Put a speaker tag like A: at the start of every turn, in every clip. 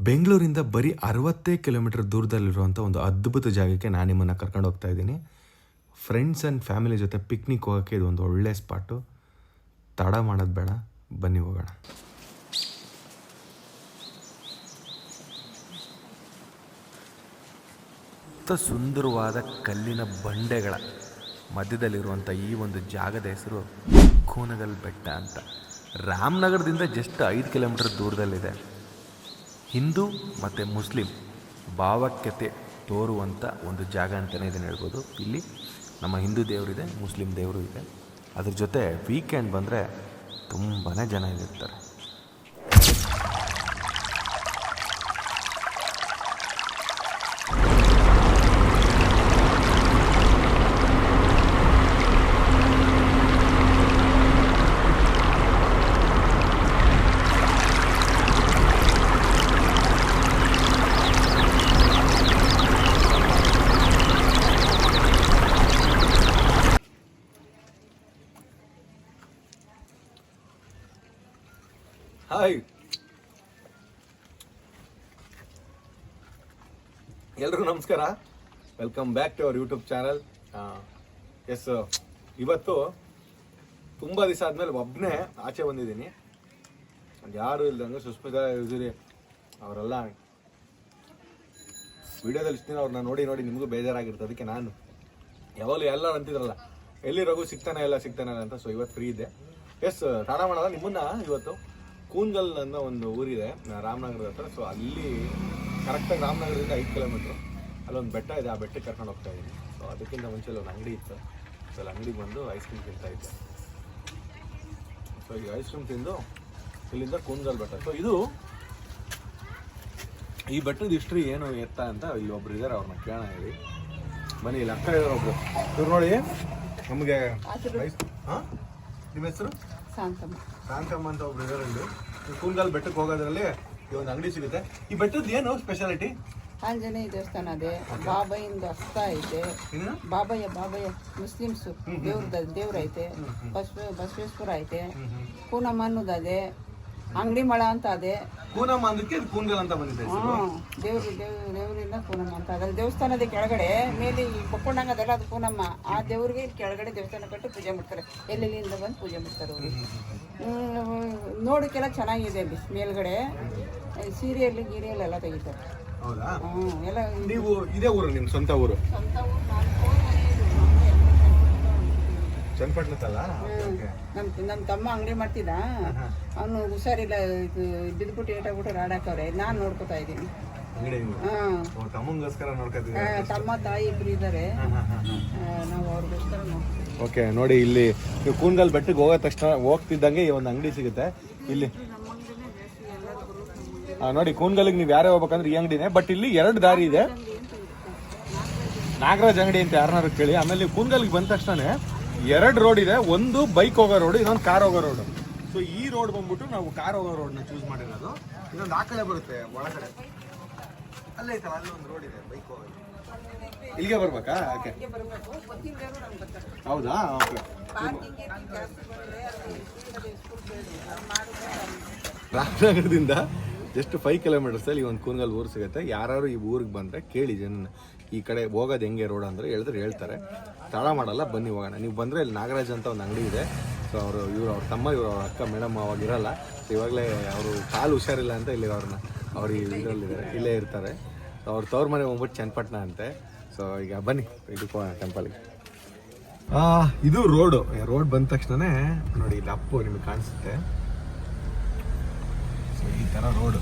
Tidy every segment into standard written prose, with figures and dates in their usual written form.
A: ಬೆಂಗಳೂರಿಂದ ಬರೀ 60 ಕಿಲೋಮೀಟರ್ ದೂರದಲ್ಲಿರುವಂಥ ಒಂದು ಅದ್ಭುತ ಜಾಗಕ್ಕೆ ನಾನು ನಿಮ್ಮನ್ನು ಕರ್ಕೊಂಡು ಹೋಗ್ತಾ ಇದ್ದೀನಿ. ಫ್ರೆಂಡ್ಸ್ ಆ್ಯಂಡ್ ಫ್ಯಾಮಿಲಿ ಜೊತೆ ಪಿಕ್ನಿಕ್ ಹೋಗೋಕ್ಕೆ ಇದು ಒಂದು ಒಳ್ಳೆ ಸ್ಪಾಟು. ತಡ ಮಾಡೋದು ಬೇಡ, ಬನ್ನಿ ಹೋಗೋಣ. ಸುಂದರವಾದ ಕಲ್ಲಿನ ಬಂಡೆಗಳ ಮಧ್ಯದಲ್ಲಿರುವಂಥ ಈ ಒಂದು ಜಾಗದ ಹೆಸರು ಕೂನಗಲ್ ಬೆಟ್ಟ ಅಂತ. ರಾಮನಗರದಿಂದ ಜಸ್ಟ್ 5 ಕಿಲೋಮೀಟರ್ ದೂರದಲ್ಲಿದೆ. ಹಿಂದೂ ಮತ್ತು ಮುಸ್ಲಿಂ ಭಾವೈಕ್ಯತೆ ತೋರುವಂಥ ಒಂದು ಜಾಗ ಅಂತಲೇ ಇದನ್ನು ಹೇಳ್ಬೋದು. ಇಲ್ಲಿ ನಮ್ಮ ಹಿಂದೂ ದೇವರಿದೆ, ಮುಸ್ಲಿಂ ದೇವರು ಇದೆ. ಅದ್ರ ಜೊತೆ ವೀಕೆಂಡ್ ಬಂದರೆ ತುಂಬಾ ಜನ ಇಲ್ಲಿರ್ತಾರೆ. ಹಾಯ್, ಎಲ್ರಿಗೂ ನಮಸ್ಕಾರ. Welcome back to our YouTube channel. Yes, ಇವತ್ತು ತುಂಬ ದಿವಸ ಆದಮೇಲೆ ಒಬ್ಬನೇ ಆಚೆ ಬಂದಿದ್ದೀನಿ. ಯಾರು ಇಲ್ದಂಗೆ ಸುಸ್ಮಿತಾ ಯೂಸುರಿ ಅವರೆಲ್ಲ ವಿಡಿಯೋದಲ್ಲಿ ಇಷ್ಟು ದಿನ ಅವ್ರನ್ನ ನೋಡಿ ನಿಮಗೂ ಬೇಜಾರಾಗಿರ್ತದೆ. ಅದಕ್ಕೆ ನಾನು ಯಾವಾಗಲೂ ಎಲ್ಲರೂ ಅಂತಿದ್ರಲ್ಲ, ಎಲ್ಲಿ ರಘು ಸಿಗ್ತಾನೆ ಇಲ್ಲ ಅಂತ. ಸೊ ಇವತ್ತು ಫ್ರೀ ಇದೆ. ಎಸ್, ತಾಣ ಮಾಡೋಣ ನಿಮ್ಮನ್ನ ಇವತ್ತು ಕೂನಗಲ್ ಅನ್ನೋ ಒಂದು ಊರಿದೆ ರಾಮನಗರದ ಹತ್ರ. ಸೊ ಅಲ್ಲಿ ಕರೆಕ್ಟಾಗಿ ರಾಮನಗರದಿಂದ 5 ಕಿಲೋಮೀಟ್ರು ಅಲ್ಲೊಂದು ಬೆಟ್ಟ ಇದೆ. ಆ ಬೆಟ್ಟಕ್ಕೆ ಕರ್ಕೊಂಡು ಹೋಗ್ತಾ ಇದ್ದೀನಿ. ಸೊ ಅದಕ್ಕಿಂತ ಮುಂಚೆ ಒಂದು ಅಂಗಡಿ ಇತ್ತು. ಸೊ ಅಲ್ಲಿ ಅಂಗಡಿಗೆ ಬಂದು ಐಸ್ ಕ್ರೀಮ್ ತಿಂತಾ ಇದ್ದೆ. ಸೊ ಈಗ ಐಸ್ ಕ್ರೀಮ್ ತಿಂದು ಇಲ್ಲಿಂದ ಕೂನಗಲ್ ಬೆಟ್ಟ. ಸೊ ಇದು ಈ ಬೆಟ್ಟದ ಹಿಸ್ಟ್ರಿ ಏನು ಎತ್ತ ಅಂತ ಇಲ್ಲಿ ಒಬ್ರು ಇದ್ದಾರೆ, ಅವ್ರನ್ನ ಕೇಳೋಣ. ಹೇಳಿ ಬನ್ನಿ. ಇಲ್ಲಿ ಅಕ್ಕ ಇದ್ದಾರೆ ಒಬ್ರು. ಇವ್ರು ನೋಡಿ ನಮಗೆ ನಿಮ್ಮ ಹೆಸರು ಕಾಂತಮ್ಮ ಅಂತ ಒಬ್ರು ಇದರಲ್ಲಿ. ಕೂನಗಲ್ ಬೆಟ್ಟಕ್ಕೆ ಹೋಗೋದ್ರಲ್ಲಿ ಈ ಒಂದು ಅಂಗಡಿ ಸಿಗುತ್ತೆ. ಈ ಬೆಟ್ಟದ ಏನು ಸ್ಪೆಷಾಲಿಟಿ?
B: ಆಂಜನೇಯ ದೇವಸ್ಥಾನ ಇದೆ, ಬಾಬಾಯಿಂದ ಹಸ್ತ ಐತೆ, ಬಾಬಯ್ಯ ಮುಸ್ಲಿಮ್ಸ್ ದೇವ್ರ ಐತೆ, ಬಸವೇಶ್ವರ ಐತೆ, ಕೂನಮ್ಮ ಅನ್ನೋದು ಅದೇ, ಅಂಗಡಿ ಮಳ ಅಂತ ಅದೇ.
A: ಕೂನಮ್ಮ ಅಂದಕ್ಕೆ ಕೂನಗಲ್ ಅಂತ ಬಂದಿದೆ.
B: ದೇವರಿಂದ ಕೂನಮ್ಮ ಅಂತ ಅದ್ರಲ್ಲಿ ದೇವಸ್ಥಾನದ ಕೆಳಗಡೆ ಮೇಲೆ ಈ ಬಕ್ಕೊಂಡಂಗ ಅದೆಲ್ಲ ಅದು ಕೂನಮ್ಮ. ಆ ದೇವ್ರಿಗೆ ಕೆಳಗಡೆ ದೇವಸ್ಥಾನ ಕಟ್ಟಿ ಪೂಜೆ ಮಾಡ್ತಾರೆ. ಎಲ್ಲೆಲ್ಲಿಂದ ಬಂದು ಪೂಜೆ ಮಾಡ್ತಾರೆ ಅವರು. ನೋಡೋಕ್ಕೆಲ್ಲ ಚೆನ್ನಾಗಿದೆ. ಅಲ್ಲಿ ಮೇಲ್ಗಡೆ ಸೀರಿಯಲ್ ಗೀರಿಯಲ್ಲೆಲ್ಲ ತೆಗಿತಾರೆ.
A: ಹೌದಾ?
B: ಎಲ್ಲ.
A: ನೀವು ಇದೇ ಊರು, ನಿಮ್ಮ ಸ್ವಂತ ಊರು? ಚನ್ನಪಟ್ಟಣದಲ್ಲ.
B: ನಮ್ಮ ತಮ್ಮ ಅಂಗಡಿ ಮಾಡ್ತಿದ್ದ. ಅವನು ಹುಷಾರಿಲ್ಲ, ಬಿದ್ದುಬಿಟ್ಟು ಏಟಾಗ್ಬಿಟ್ಟು ರಾಡಾಕವ್ರೆ. ನಾನು ನೋಡ್ಕೊತಾ ಇದ್ದೀನಿ. ತಮ್ಮ ತಾಯಿ ಇಬ್ರು ಇದ್ದಾರೆ. ನಾವು ಅವ್ರಿಗೋಸ್ಕರ ನೋಡ್ತೀವಿ.
A: ಓಕೆ, ನೋಡಿ ಇಲ್ಲಿ ನೀವು ಕೂನಗಲ್ ಬೆಟ್ಟಕ್ಕೆ ಹೋಗೋ ತಕ್ಷಣ ಹೋಗ್ತಿದ್ದಂಗೆ ಈ ಒಂದು ಅಂಗಡಿ ಸಿಗುತ್ತೆ ಇಲ್ಲಿ. ನೋಡಿ, ಕೂನಗಲ್ಗೆ ನೀವು ಯಾರೇ ಹೋಗ್ಬೇಕಂದ್ರೆ ಈ ಅಂಗಡಿನೇ. ಬಟ್ ಇಲ್ಲಿ 2 ದಾರಿ ಇದೆ. ನಾಗರಾಜ್ ಅಂಗಡಿ ಅಂತ ಯಾರನ್ನಾರು ಕೇಳಿ. ಆಮೇಲೆ ನೀವು ಕೂನಗಲ್ಗೆ ಬಂದ ತಕ್ಷಣ 2 ರೋಡ್ ಇದೆ. ಒಂದು ಬೈಕ್ ಹೋಗೋ ರೋಡ್, ಇನ್ನೊಂದು ಕಾರ್ ಹೋಗೋ ರೋಡ್. ಸೊ ಈ ರೋಡ್ ಬಂದ್ಬಿಟ್ಟು ನಾವು ಕಾರ್ ಹೋಗೋ ರೋಡ್ನ ಚೂಸ್ ಮಾಡಿರೋದು. ಇನ್ನೊಂದು ಆ ಕಡೆ ಬರುತ್ತೆ ಒಳಗಡೆ, ಅಲ್ಲೇ ಐತಲ್ಲ, ಅಲ್ಲೊಂದು ರೋಡ್ ಇದೆ ಬೈಕ್ ಹೋಗೋದು. ಇಲ್ಲಿಗೆ ಬರ್ಬೇಕಾ? ಓಕೆ, ಹೌದಾ? ಓಕೆ. ರಾಮನಗರದಿಂದ ಜಸ್ಟ್ 5 ಕಿಲೋಮೀಟರ್ಸಲ್ಲಿ ಈ ಒಂದು ಕೂನಗಲ್ ಊರು ಸಿಗುತ್ತೆ. ಯಾರು ಈ ಊರಿಗೆ ಬಂದರೆ ಕೇಳಿ ಜನ ಈ ಕಡೆ ಹೋಗೋದು ಹೆಂಗೆ ರೋಡ್ ಅಂದರೆ ಹೇಳ್ತಾರೆ. ತಡ ಮಾಡಲ್ಲ, ಬನ್ನಿ ಹೋಗೋಣ. ನೀವು ಬಂದರೆ ಇಲ್ಲಿ ನಾಗರಾಜ್ ಅಂತ ಒಂದು ಅಂಗಡಿ ಇದೆ. ಸೊ ಅವ್ರ ತಮ್ಮ, ಅವ್ರ ಅಕ್ಕ, ಮೇಡಮ್ ಅವಾಗಿರಲ್ಲ. ಸೊ ಇವಾಗಲೇ ಅವರು ಕಾಲು ಹುಷಾರಿಲ್ಲ ಅಂತ ಇಲ್ಲಿ ಅವ್ರು ಇದರಲ್ಲಿದ್ದಾರೆ, ಇಲ್ಲೇ ಇರ್ತಾರೆ. ಸೊ ಅವ್ರ ತವ್ರ ಮನೆ ಹೋಗ್ಬಿಟ್ಟು ಚನ್ನಪಟ್ಟಣ ಅಂತೆ. ಸೊ ಈಗ ಬನ್ನಿ ಇದಕ್ಕೆ ಹೋಗೋಣ, ಟೆಂಪಲ್ಗೆ. ಇದು ರೋಡ್ ಬಂದ ತಕ್ಷಣನೇ ನೋಡಿ ಇಲ್ಲಿ ಅಪ್ಪು ನಿಮಗೆ ಕಾಣಿಸುತ್ತೆ. ಸೊ ಈ ಥರ ರೋಡು.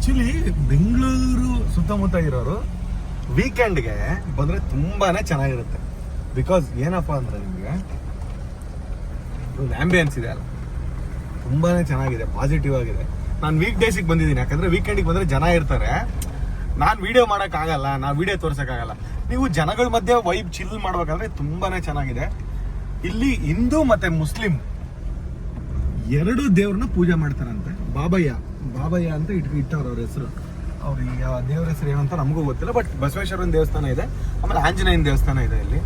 A: ಆ್ಯಕ್ಚುಲಿ ಬೆಂಗಳೂರು ಸುತ್ತಮುತ್ತ ಇರೋರು ವೀಕೆಂಡ್ಗೆ ಬಂದರೆ ತುಂಬಾ ಚೆನ್ನಾಗಿರುತ್ತೆ. ಬಿಕಾಸ್ ಏನಪ್ಪ ಅಂದರೆ ನಿಮಗೆ ಒಂದು ಆ್ಯಂಬಿಯನ್ಸ್ ಇದೆ ಅಲ್ಲ, ತುಂಬಾ ಚೆನ್ನಾಗಿದೆ, ಪಾಸಿಟಿವ್ ಆಗಿದೆ. ನಾನು ವೀಕ್ ಡೇಸಿಗೆ ಬಂದಿದ್ದೀನಿ, ಯಾಕಂದರೆ ವೀಕೆಂಡಿಗೆ ಬಂದರೆ ಜನ ಇರ್ತಾರೆ. ನಾನು ವೀಡಿಯೋ ಮಾಡೋಕ್ಕಾಗಲ್ಲ, ನಾನು ವೀಡಿಯೋ ತೋರ್ಸೋಕ್ಕಾಗಲ್ಲ. ನೀವು ಜನಗಳ ಮಧ್ಯೆ ವೈಬ್ ಚಿಲ್ ಮಾಡ್ಬೇಕಂದ್ರೆ ತುಂಬಾ ಚೆನ್ನಾಗಿದೆ. ಇಲ್ಲಿ ಹಿಂದೂ ಮತ್ತು ಮುಸ್ಲಿಂ 2 ದೇವ್ರನ್ನ ಪೂಜೆ ಮಾಡ್ತಾರಂತೆ. ಬಾಬಯ್ಯ ಅಂತ ಇಟ್ಟವ್ರು ಅವ್ರ ಹೆಸರು. ಅವ್ರಿಗೆ ದೇವ್ರ ಹೆಸರು ಏನಂತ ನಮಗೂ ಗೊತ್ತಿಲ್ಲ. ಬಟ್ ಬಸವೇಶ್ವರನ ದೇವಸ್ಥಾನ ಇದೆ, ಆಮೇಲೆ ಆಂಜನೇಯನ ದೇವಸ್ಥಾನ ಇದೆ ಇಲ್ಲಿ.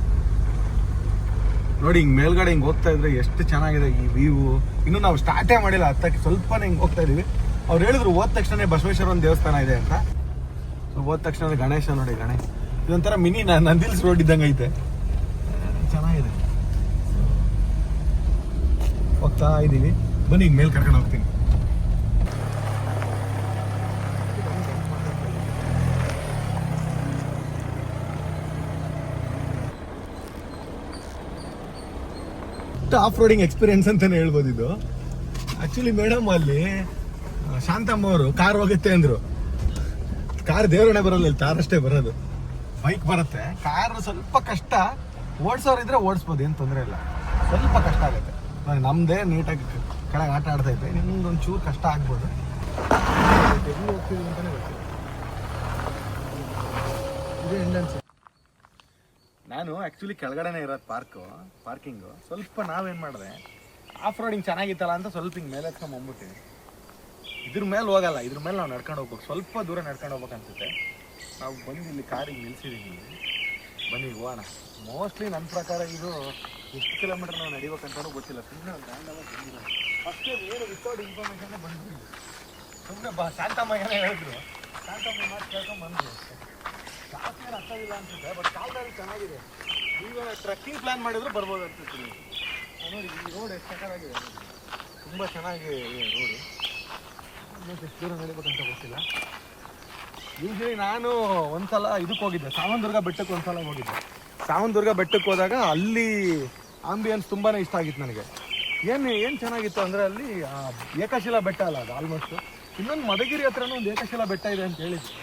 A: ನೋಡಿ ಹಿಂಗ್ ಮೇಲ್ಗಡೆ ಹಿಂಗ್ ಹೋಗ್ತಾ ಇದ್ರೆ ಎಷ್ಟು ಚೆನ್ನಾಗಿದೆ ಈ ವ್ಯೂ. ಇನ್ನು ನಾವು ಸ್ಟಾರ್ಟೇ ಮಾಡಿಲ್ಲ, ಹತ್ತಕ್ಕೆ ಸ್ವಲ್ಪನೇ ಹಿಂಗ್ ಹೋಗ್ತಾ ಇದೀವಿ. ಅವ್ರು ಹೇಳಿದ್ರು ಹೋದ ತಕ್ಷಣ ಬಸವೇಶ್ವರ ಒಂದು ದೇವಸ್ಥಾನ ಇದೆ ಅಂತ. ಸೊ ಹೋದ ತಕ್ಷಣ ಗಣೇಶ ನೋಡಿ, ಗಣೇಶ ಇದೊಂಥರ ಮಿನಿ ನಂದಿಲ್ಸ್ ರೋಡ್ ಇದ್ದಂಗೆ ಐತೆ, ಚೆನ್ನಾಗಿದೆ. ಹೋಗ್ತಾ ಇದೀವಿ, ಬನ್ನಿ ಈಗ ಮೇಲ್ ಕರ್ಕೊಂಡು ಹೋಗ್ತೀನಿ. ಆಫ್ ರೋಡಿಂಗ್ ಎಕ್ಸ್ಪೀರಿಯನ್ಸ್ ಅಂತಾನೆ ಹೇಳ್ಬೋದು ಇದು. ಆಕ್ಚುಲಿ ಮೇಡಮ್ ಅಲ್ಲಿ ಶಾಂತಮ್ಮ ಅವರು ಕಾರ್ ಹೋಗುತ್ತೆ ಅಂದ್ರು. ಕಾರ್ ದೇವರಣೆ ಬರಲ್ಲ, ಇಲ್ಲಿ ಕಾರ್ ಅಷ್ಟೇ ಬರೋದು. ಬೈಕ್ ಬರುತ್ತೆ, ಕಾರ್ ಸ್ವಲ್ಪ ಕಷ್ಟ. ಓಡಿಸೋರು ಇದ್ರೆ ಓಡಿಸ್ಬೋದು, ಏನು ತೊಂದರೆ ಇಲ್ಲ. ಸ್ವಲ್ಪ ಕಷ್ಟ ಆಗುತ್ತೆ. ನಮ್ದೇ ನೀಟಾಗಿ ಕೆಳಗೆ ಆಟ ಆಡ್ತಾ ಇದ್ದೆ, ನಿಮ್ದೊಂದು ಚೂರು ಕಷ್ಟ ಆಗ್ಬೋದು. ಎಲ್ಲಿ ಹೋಗ್ತೀವಿ ಅಂತಾನೆ ಗೊತ್ತಿಲ್ಲ. ಇದು ಎಂಡನ್ಸ್. ನಾನು ಆ್ಯಕ್ಚುಲಿ ಕೆಳಗಡೆನೇ ಇರೋದು ಪಾರ್ಕಿಂಗು. ಸ್ವಲ್ಪ ನಾವೇನು ಮಾಡಿದೆ, ಆಫ್ ರೋಡಿಂಗ್ ಚೆನ್ನಾಗಿತ್ತಲ್ಲ ಅಂತ ಸ್ವಲ್ಪ ಹಿಂಗೆ ಮೇಲೆ ಎತ್ಕೊಂಡ್ಬಂದ್ಬಿಟ್ಟಿವಿ. ಇದ್ರ ಮೇಲೆ ಹೋಗಲ್ಲ, ಇದ್ರ ಮೇಲೆ ನಾವು ನಡ್ಕೊಂಡು ಹೋಗ್ಬೇಕು. ಸ್ವಲ್ಪ ದೂರ ನಡ್ಕೊಂಡು ಹೋಗ್ಬೇಕು ಅನ್ಸುತ್ತೆ. ನಾವು ಬಂದು ಇಲ್ಲಿ ಕಾರಿಗೆ ನಿಲ್ಸಿದ್ದೀವಿ. ಬನ್ನಿ ಹೋಗೋಣ. ಮೋಸ್ಟ್ಲಿ ನನ್ನ ಪ್ರಕಾರ ಇದು ಎಷ್ಟು ಕಿಲೋಮೀಟರ್ ನಾವು ನಡಿಬೇಕಂತಲೂ ಗೊತ್ತಿಲ್ಲ. ಸುಮ್ಮನೆ ಒಂದು ರ್ಯಾಂಡಮ್ ಬಂದಿಲ್ಲ. ಫಸ್ಟೇ ಏನು ವಿತೌಟ್ ಇನ್ಫಾರ್ಮೇಷನ್ನೇ ಬಂದ್ಬಿಟ್ಟು ಸುಮ್ಮನೆ ಶಾಂತಮ್ಮ ಏನೋ ಹೇಳಿದ್ರು, ಶಾಂತಮ್ಮ ಮಾತು ಕೇಳ್ಕೊಂಡು ಬಂದ್ವಿ ಅಷ್ಟೇ. ಜಾಸ್ತಿ ಏನು ಆಗ್ತಾಯಿಲ್ಲ ಅನ್ಸುತ್ತೆ, ಬಟ್ ಕಾಲದಲ್ಲಿ ಚೆನ್ನಾಗಿದೆ. ಈಗ ಟ್ರೆಕ್ಕಿಂಗ್ ಪ್ಲ್ಯಾನ್ ಮಾಡಿದ್ರು ಬರ್ಬೋದು ಅನ್ಸುತ್ತೆ. ನೋಡಿ ಈ ರೋಡ್ ಎಷ್ಟು ಸಕ್ಕತ್ತಾಗಿದೆ, ತುಂಬ ಚೆನ್ನಾಗಿದೆ ರೋಡು. ಇನ್ನೊಂದು ಎಷ್ಟು ದೂರ ನಡಿಬೇಕಂತ ಗೊತ್ತಿಲ್ಲ. ಯೂಶ್ವಲಿ ನಾನು ಒಂದ್ಸಲ ಇದಕ್ಕೆ ಹೋಗಿದ್ದೆ, ಸಾವಂದುರ್ಗ ಬೆಟ್ಟಕ್ಕೆ ಒಂದ್ಸಲ ಹೋಗಿದ್ದೆ. ಸಾವಂದುರ್ಗ ಬೆಟ್ಟಕ್ಕೆ ಹೋದಾಗ ಅಲ್ಲಿ ಆಂಬಿಯನ್ಸ್ ತುಂಬಾ ಇಷ್ಟ ಆಗಿತ್ತು ನನಗೆ. ಏನು ಚೆನ್ನಾಗಿತ್ತು ಅಂದರೆ ಅಲ್ಲಿ ಏಕಶಿಲಾ ಬೆಟ್ಟ ಅಲ್ಲ ಅದು ಆಲ್ಮೋಸ್ಟು. ಇನ್ನೊಂದು ಮದಗಿರಿ ಹತ್ರನೂ ಒಂದು ಏಕಶಿಲಾ ಬೆಟ್ಟ ಇದೆ ಅಂತ ಹೇಳಿದ್ರು.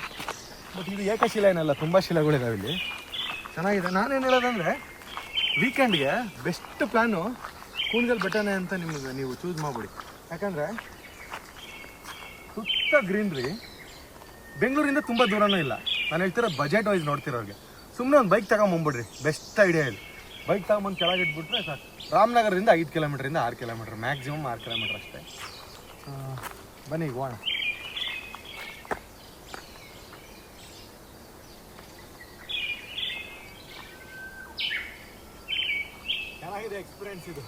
A: ಬಟ್ ಇದು ಏಕಶಿಲಾ ಏನಲ್ಲ, ತುಂಬ ಶಿಲೆಗಳಿದಾವೆ ಇಲ್ಲಿ. ಚೆನ್ನಾಗಿದೆ. ನಾನೇನು ಹೇಳೋದಂದರೆ ವೀಕೆಂಡ್ಗೆ ಬೆಸ್ಟ್ ಪ್ಲ್ಯಾನು ಕೂನ್ಗಲ್ ಬೆಟ್ಟನೇ ಅಂತ ನೀವು ಚೂಸ್ ಮಾಡಿಬಿಡಿ. ಯಾಕಂದರೆ ಸುತ್ತ ಗ್ರೀನ್ರಿ, ಬೆಂಗಳೂರಿಂದ ತುಂಬ ದೂರನೂ ಇಲ್ಲ. ನಾನು ಹೇಳ್ತಿರೋ ಬಜೆಟ್ ವೈಸ್ ನೋಡ್ತಿರೋರಿಗೆ ಸುಮ್ಮನೆ ಒಂದು ಬೈಕ್ ತಗೊಂಬಂದ್ಬಿಡ್ರಿ, ಬೆಸ್ಟ್ ಐಡಿಯಾ ಇದು. ಬೈಕ್ ತಗೊಂಬಂದು ಕೆಳಗೆ ಇಟ್ಬಿಟ್ರೆ ಸಾಕು. ರಾಮನಗರದಿಂದ 5 ಕಿಲೋಮೀಟ್ರಿಂದ 6 ಕಿಲೋಮೀಟ್ರ್, ಮ್ಯಾಕ್ಸಿಮಮ್ 6 ಕಿಲೋಮೀಟ್ರ್ ಅಷ್ಟೇ. ಬನ್ನಿ ಈಗ ಹೋಗೋಣ. ಚೆನ್ನಾಗಿದೆ ಎಕ್ಸ್ಪೀರಿಯನ್ಸ್ ಇದು.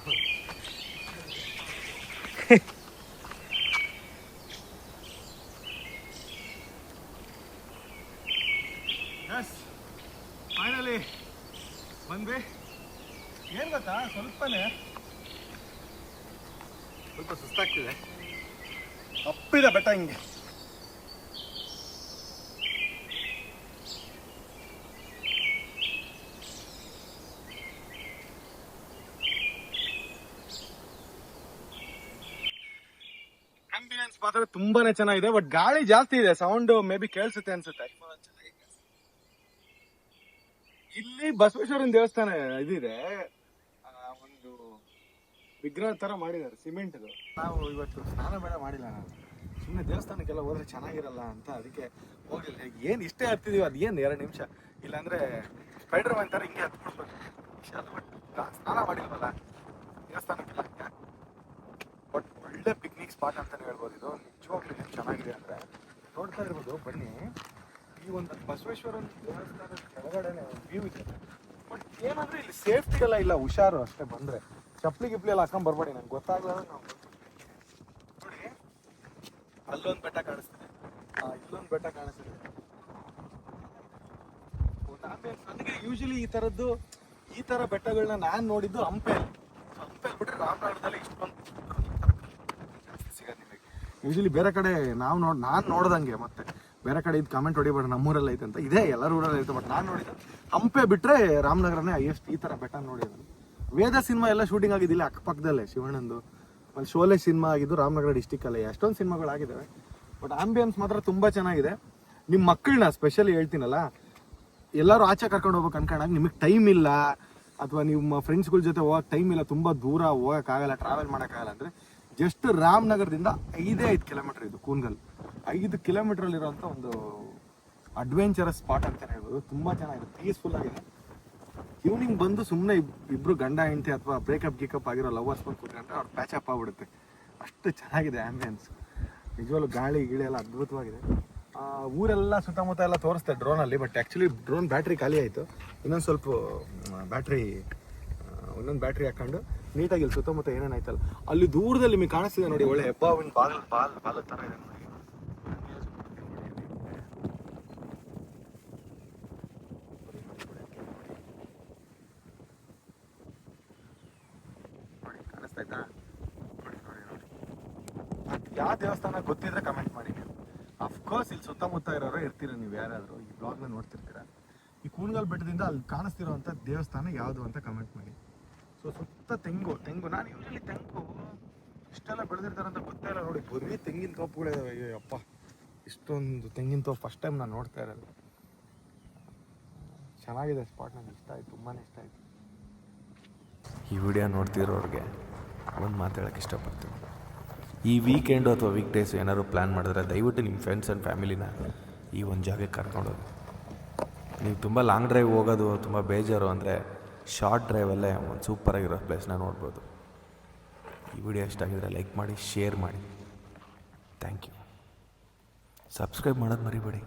A: ಫೈನಲಿ ಬಂದ್ವಿ. ಏನು ಗೊತ್ತಾ, ಸ್ವಲ್ಪ ಸುಸ್ತಾಗ್ತಿದೆ. ಅಪ್ಪಿದೆ ಬೆಟ್ಟ ಹಿಂಗೆ. ಆಂಬಿಯನ್ಸ್ ಮಾತ್ರ ತುಂಬಾನೇ ಚೆನ್ನಾಗಿದೆ, ಬಟ್ ಗಾಳಿ ಜಾಸ್ತಿ ಇದೆ. ಸೌಂಡ್ ಮೇ ಬಿ ಕೇಳಿಸುತ್ತೆ ಅನ್ಸುತ್ತೆ. ಇಲ್ಲಿ ಬಸವೇಶ್ವರನ ದೇವಸ್ಥಾನ ಇದಿದೆ, ಒಂದು ವಿಗ್ರಹ ತರ ಮಾಡಿದ್ದಾರೆ ಸಿಮೆಂಟ್ದು. ನಾವು ಇವತ್ತು ಸ್ನಾನ ಬೇಡ ಮಾಡಿಲ್ಲ, ನಾನು ಸುಮ್ಮನೆ ದೇವಸ್ಥಾನಕ್ಕೆಲ್ಲ ಹೋದ್ರೆ ಚೆನ್ನಾಗಿರಲ್ಲ ಅಂತ ಅದಕ್ಕೆ ಹೋಗಿಲ್ಲ. ಏನು ಇಷ್ಟೇ ಹತ್ತಿದೀವಿ, ಅದು ಏನು 2 ನಿಮಿಷ. ಇಲ್ಲಾಂದ್ರೆ ಸ್ಪೈಡರ್ ಮ್ಯಾನ್ ಥರ ಹಿಂಗೆ ಹತ್ಬಿಡ್ಬೇಕು. ಸ್ನಾನ ಮಾಡಿಲ್ವಲ್ಲ ದೇವಸ್ಥಾನಕ್ಕೆಲ್ಲ. ಬಟ್ ಒಳ್ಳೆ ಪಿಕ್ನಿಕ್ ಸ್ಪಾಟ್ ಅಂತಾನೆ ಹೇಳ್ಬೋದು ಇದು. ನಿಜವಾಗ್ಲೂ ಏನು ಚೆನ್ನಾಗಿದೆ ಅಂದರೆ ನೋಡ್ತಾ ಇರ್ಬೋದು. ಬನ್ನಿ, ಈ ಒಂದು ಬಸವೇಶ್ವರನ ದೇವಸ್ಥಾನದ ಕೆಳಗಡೆನೆ ವ್ಯೂ ಇದೆ. ಬಟ್ ಏನಂದ್ರೆ ಇಲ್ಲಿ ಸೇಫ್ಟಿ ಎಲ್ಲ ಇಲ್ಲ, ಹುಷಾರು ಅಷ್ಟೇ. ಬಂದ್ರೆ ಚಪ್ಪಲಿ ಗಿಪ್ಲಿ ಎಲ್ಲ ಹಾಕೊಂಡ್ ಬರ್ಬೇಡಿ, ನಂಗೆ ಗೊತ್ತಾಗ್ಲ. ನಾವು ನೋಡಿ, ಅಲ್ಲೊಂದು ಬೆಟ್ಟ ಕಾಣಿಸ್ತಿದೆ, ಇಲ್ಲೊಂದು ಬೆಟ್ಟ ಕಾಣಿಸ್ತಿದೆ. ನನಗೆ ಯೂಶಲಿ ಈ ತರ ಬೆಟ್ಟಗಳನ್ನ ನಾನು ನೋಡಿದ್ದು ಹಂಪೆಯಲ್ಲಿ ಬಿಟ್ರೆ ರಾಮನಗರದಲ್ಲಿ ಇಷ್ಟೊಂದು ಸಿಗೋದು ನಿಮಗೆ. ಯೂಶಲಿ ಬೇರೆ ಕಡೆ ನಾನು ನೋಡ್ದಂಗೆ, ಮತ್ತೆ ಬೇರೆ ಕಡೆ ಇದು ಕಮೆಂಟ್ ಹೊಡಿಬೇಡ ನಮ್ಮೂರಲ್ಲಿ ಐತೆ ಅಂತ. ಇದೇ ಎಲ್ಲರ ಊರಲ್ಲಿ ಐತೆ, ಬಟ್ ನಾನು ನೋಡಿದ್ದು ಹಂಪೆ ಬಿಟ್ಟರೆ ರಾಮನಗರನೇ ಹೈಯೆಸ್ಟ್ ಈ ಥರ ಬೆಟ್ಟ ನೋಡಿದ್ದು. ವೇದ ಸಿನಿಮಾ ಎಲ್ಲ ಶೂಟಿಂಗ್ ಆಗಿದ್ದಿಲ್ಲ ಅಕ್ಕಪಕ್ಕದಲ್ಲೇ, ಶಿವಣ್ಣಂದು. ಆಮೇಲೆ ಶೋಲೆ ಸಿನಿಮಾ ಆಗಿದ್ದು ರಾಮನಗರ ಡಿಸ್ಟಿಕ್ಕಲ್ಲೇ. ಎಷ್ಟೊಂದು ಸಿನಿಮಾಗಳಾಗಿದ್ದಾವೆ, ಬಟ್ ಆಂಬಿಯನ್ಸ್ ಮಾತ್ರ ತುಂಬ ಚೆನ್ನಾಗಿದೆ. ನಿಮ್ಮ ಮಕ್ಕಳನ್ನ ಸ್ಪೆಷಲಿ ಹೇಳ್ತೀನಲ್ಲ, ಎಲ್ಲರೂ ಆಚೆ ಕರ್ಕೊಂಡು ಹೋಗ್ಬೇಕು ಅನ್ಕೊಂಡಾಗ ನಿಮಗೆ ಟೈಮ್ ಇಲ್ಲ, ಅಥವಾ ನಿಮ್ಮ ಫ್ರೆಂಡ್ಸ್ಗಳ ಜೊತೆ ಹೋಗಕ್ಕೆ ಟೈಮ್ ಇಲ್ಲ, ತುಂಬ ದೂರ ಹೋಗೋಕ್ಕಾಗಲ್ಲ, ಟ್ರಾವೆಲ್ ಮಾಡೋಕ್ಕಾಗಲ್ಲ ಅಂದರೆ ಜಸ್ಟ್ ರಾಮನಗರದಿಂದ 5 ಕಿಲೋಮೀಟರ್ ಇದು ಕೂನ್ಗಲ್. 5 ಕಿಲೋಮೀಟ್ರಲ್ಲಿರೋಂಥ ಒಂದು ಅಡ್ವೆಂಚರಸ್ ಸ್ಪಾಟ್ ಅಂತಲೇ ಹೇಳ್ಬೋದು. ತುಂಬ ಚೆನ್ನಾಗಿದೆ, ಪೀಸ್ಫುಲ್ ಆಗಿದೆ. ಈವ್ನಿಂಗ್ ಬಂದು ಸುಮ್ಮನೆ ಇಬ್ಬರು ಗಂಡ ಹೆಂಡತಿ ಅಥವಾ ಬ್ರೇಕಪ್ ಆಗಿರೋ ಲವರ್ಸ್ ಬಂದು ಕೂತ್ಕೊಂಡ್ರೆ ಅವ್ರು ಪ್ಯಾಚಪ್ ಆಗ್ಬಿಡುತ್ತೆ. ಅಷ್ಟು ಚೆನ್ನಾಗಿದೆ ಆ್ಯಂಬಿಯನ್ಸ್. ನಿಜವಾಗ್ಲೂ ಗಾಳಿ ಗಿಳಿ ಎಲ್ಲ ಅದ್ಭುತವಾಗಿದೆ. ಊರೆಲ್ಲ ಸುತ್ತಮುತ್ತ ಎಲ್ಲ ತೋರಿಸ್ತೆ ಡ್ರೋನಲ್ಲಿ, ಬಟ್ ಆ್ಯಕ್ಚುಲಿ ಡ್ರೋನ್ ಬ್ಯಾಟ್ರಿ ಖಾಲಿ ಆಯಿತು. ಇನ್ನೊಂದು ಸ್ವಲ್ಪ ಬ್ಯಾಟ್ರಿ ಒಂದೊಂದು ಬ್ಯಾಟ್ರಿ ಹಾಕೊಂಡು ನೀಟಾಗಿ ಇಲ್ಲಿ ಸುತ್ತಮುತ್ತ ಏನೇನು ಆಯ್ತಲ್ಲ ಅಲ್ಲಿ ದೂರದಲ್ಲಿ ನಿಮಗೆ ಕಾಣಿಸ್ತಿದೆ ನೋಡಿ, ಒಳ್ಳೆ ಹೆಬ್ಬಾವಿನ ಬಾಲ ಥರ ಇದೆ ನೋಡಿ. ಕಾಣಿಸ್ತಾಯ್ತಾ? ನೋಡಿ. ಯಾವ ದೇವಸ್ಥಾನ ಗೊತ್ತಿದ್ರೆ ಕಮೆಂಟ್ ಮಾಡಿ. ಅಫ್ಕೋರ್ಸ್ ಇಲ್ಲಿ ಸುತ್ತಮುತ್ತ ಇರೋರು ಇರ್ತೀರ, ನೀವು ಯಾರಾದರೂ ಈ ಬ್ಲಾಗ್ನ ನೋಡ್ತಿರ್ತೀರ. ಈ ಕೂಣಗಲ್ ಬೆಟ್ಟದಿಂದ ಅಲ್ಲಿ ಕಾಣಿಸ್ತಿರೋಂಥ ದೇವಸ್ಥಾನ ಯಾವುದು ಅಂತ ಕಮೆಂಟ್ ಮಾಡಿ. ಸೊ ಸುತ್ತ ತೆಂಗು ನಾನು ಯೂಶಲಿ ತೆಂಗು ಇಷ್ಟೆಲ್ಲ ಬೆಳೆದಿರ್ತಾರೆ ಅಂತ ಗೊತ್ತೇ ಇಲ್ಲ ನೋಡಿ. ಬರೀ ತೆಂಗಿನ ತೋಪುಗಳಿದಾವೆ. ಅಯ್ಯೋ ಅಪ್ಪ, ಇಷ್ಟೊಂದು ತೆಂಗಿನ ತೋಪು ಫಸ್ಟ್ ಟೈಮ್ ನಾನು ನೋಡ್ತಾ ಇರೋದು. ಚೆನ್ನಾಗಿದೆ ಸ್ಪಾಟ್, ನನಗೆ ಇಷ್ಟ ಆಯಿತು, ತುಂಬಾ ಇಷ್ಟ ಆಯಿತು.
C: ಈ ವಿಡಿಯೋ ನೋಡ್ತಿರೋರಿಗೆ ಒಂದು ಮಾತು ಹೇಳೋಕ್ಕೆ ಇಷ್ಟಪಡ್ತೀನಿ. ಈ ವೀಕೆಂಡು ಅಥವಾ ವೀಕ್ ಡೇಸು ಏನಾದ್ರು ಪ್ಲ್ಯಾನ್ ಮಾಡಿದ್ರೆ ದಯವಿಟ್ಟು ನಿಮ್ಮ ಫ್ರೆಂಡ್ಸ್ ಆ್ಯಂಡ್ ಫ್ಯಾಮಿಲಿನ ಈ ಒಂದು ಜಾಗಕ್ಕೆ ಕರ್ಕೊಂಡೋಗಿ. ನೀವು ತುಂಬ ಲಾಂಗ್ ಡ್ರೈವ್ ಹೋಗೋದು ತುಂಬ ಬೇಜಾರು ಅಂದರೆ ಶಾರ್ಟ್ ಡ್ರೈವಲ್ಲೇ ಒಂದು ಸೂಪರಾಗಿರೋ ಪ್ಲೇಸ್ನ ನೋಡ್ಬೋದು. ಈ ವಿಡಿಯೋ ಇಷ್ಟ ಆಗಿದ್ರೆ ಲೈಕ್ ಮಾಡಿ, ಶೇರ್ ಮಾಡಿ. Thank you. ಸಬ್ಸ್ಕ್ರೈಬ್ ಮಾಡೋದು ಮರಿಬೇಡಿ.